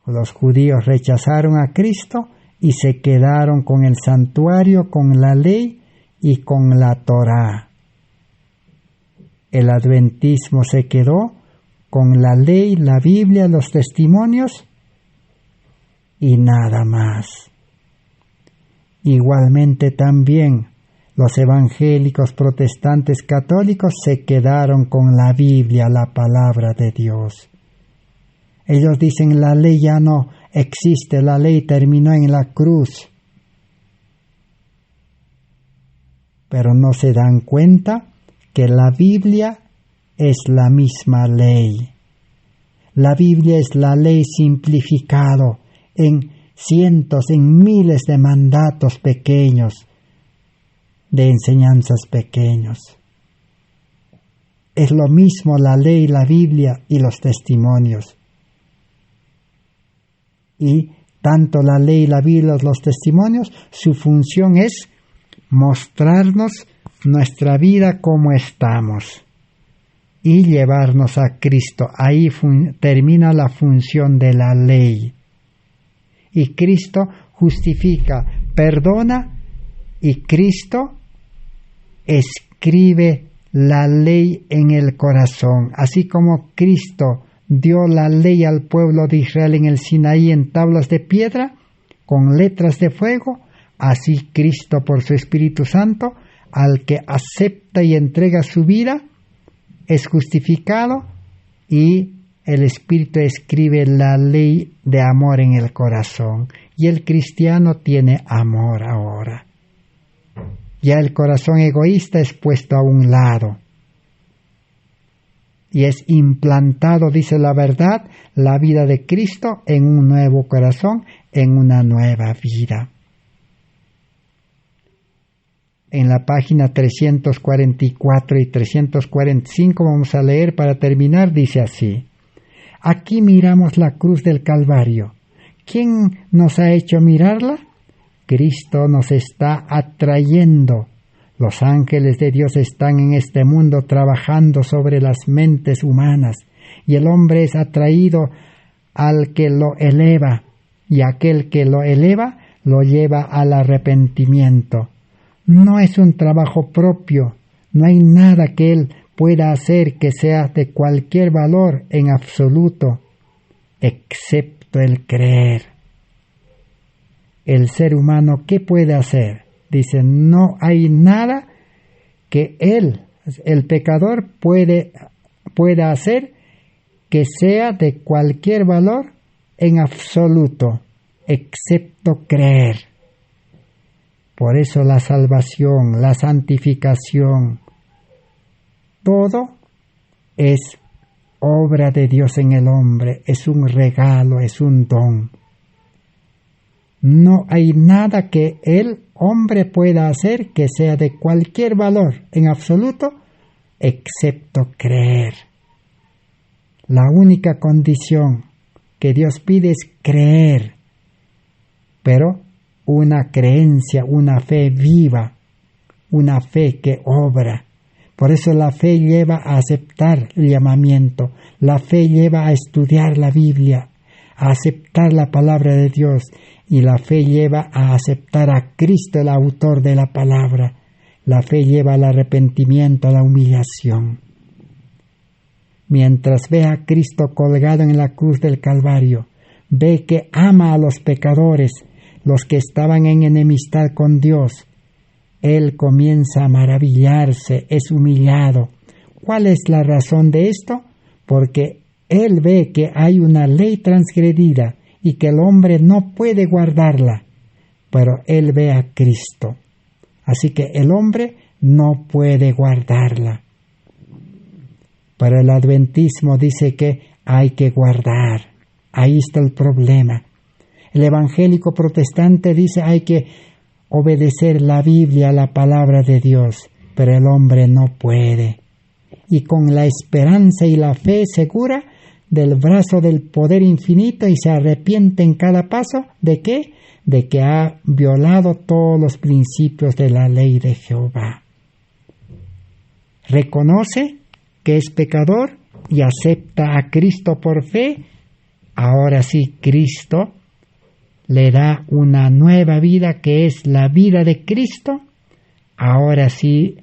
Los judíos rechazaron a Cristo y se quedaron con el santuario, con la ley y con la Torá. El adventismo se quedó con la ley, la Biblia, los testimonios y nada más. Igualmente también los evangélicos, protestantes, católicos se quedaron con la Biblia, la palabra de Dios. Ellos dicen la ley ya no existe, la ley terminó en la cruz. Pero no se dan cuenta que la Biblia es la misma ley. La Biblia es la ley simplificado en cientos, en miles de mandatos pequeños, de enseñanzas pequeños. Es lo mismo la ley, la Biblia y los testimonios. Y tanto la ley, la Biblia, los testimonios, su función es mostrarnos nuestra vida como estamos y llevarnos a Cristo. Ahí termina la función de la ley. Y Cristo justifica, perdona, y Cristo escribe la ley en el corazón. Así como Cristo dio la ley al pueblo de Israel en el Sinaí en tablas de piedra, con letras de fuego, así Cristo por su Espíritu Santo, al que acepta y entrega su vida, es justificado y el Espíritu escribe la ley de amor en el corazón. Y el cristiano tiene amor ahora. Ya el corazón egoísta es puesto a un lado. Y es implantado, dice la verdad, la vida de Cristo en un nuevo corazón, en una nueva vida. En la página 344 y 345 vamos a leer para terminar, dice así. Aquí miramos la cruz del Calvario. ¿Quién nos ha hecho mirarla? Cristo nos está atrayendo. Los ángeles de Dios están en este mundo trabajando sobre las mentes humanas, y el hombre es atraído al que lo eleva, y aquel que lo eleva lo lleva al arrepentimiento. No es un trabajo propio, no hay nada que él pueda hacer que sea de cualquier valor en absoluto, excepto el creer. El ser humano, ¿qué puede hacer? Dice, no hay nada que él, el pecador, pueda hacer que sea de cualquier valor en absoluto, excepto creer. Por eso la salvación, la santificación, todo es obra de Dios en el hombre, es un regalo, es un don. No hay nada que el hombre pueda hacer que sea de cualquier valor en absoluto, excepto creer. La única condición que Dios pide es creer, pero una creencia, una fe viva, una fe que obra. Por eso la fe lleva a aceptar el llamamiento, la fe lleva a estudiar la Biblia, a aceptar la palabra de Dios, y la fe lleva a aceptar a Cristo, el autor de la palabra. La fe lleva al arrepentimiento, a la humillación. Mientras ve a Cristo colgado en la cruz del Calvario, ve que ama a los pecadores, los que estaban en enemistad con Dios, él comienza a maravillarse, es humillado. ¿Cuál es la razón de esto? Porque él ve que hay una ley transgredida y que el hombre no puede guardarla, pero él ve a Cristo. Así que el hombre no puede guardarla. Pero el adventismo dice que hay que guardar. Ahí está el problema. El evangélico protestante dice hay que obedecer la Biblia, la palabra de Dios, pero el hombre no puede. Y con la esperanza y la fe segura del brazo del poder infinito y se arrepiente en cada paso, ¿de qué? De que ha violado todos los principios de la ley de Jehová. Reconoce que es pecador y acepta a Cristo por fe. Ahora sí, Cristo le da una nueva vida que es la vida de Cristo. Ahora sí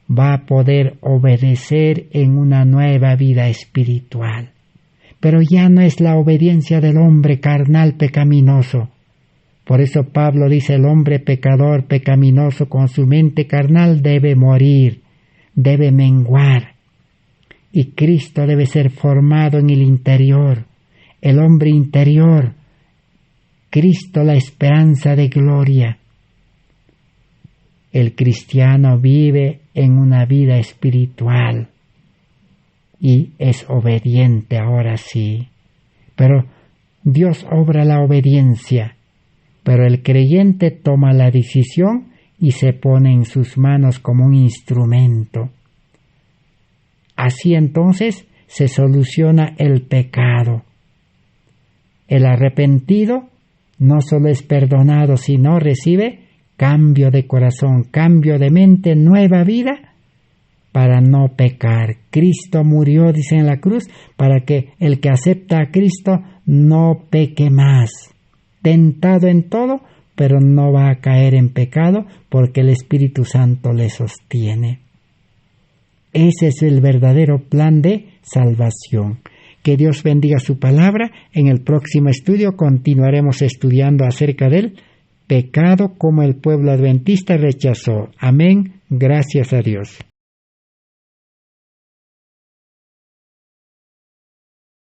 va a poder obedecer en una nueva vida espiritual. Pero ya no es la obediencia del hombre carnal pecaminoso. Por eso Pablo dice, el hombre pecador, pecaminoso, con su mente carnal debe morir, debe menguar. Y Cristo debe ser formado en el interior, el hombre interior, Cristo la esperanza de gloria. El cristiano vive en una vida espiritual y es obediente ahora sí. Pero Dios obra la obediencia, pero el creyente toma la decisión y se pone en sus manos como un instrumento. Así entonces se soluciona el pecado. El arrepentido no solo es perdonado, sino recibe cambio de corazón, cambio de mente, nueva vida, para no pecar. Cristo murió, dice en la cruz, para que el que acepta a Cristo no peque más. Tentado en todo, pero no va a caer en pecado porque el Espíritu Santo le sostiene. Ese es el verdadero plan de salvación. Que Dios bendiga su palabra. En el próximo estudio continuaremos estudiando acerca del pecado como el pueblo adventista rechazó. Amén. Gracias a Dios.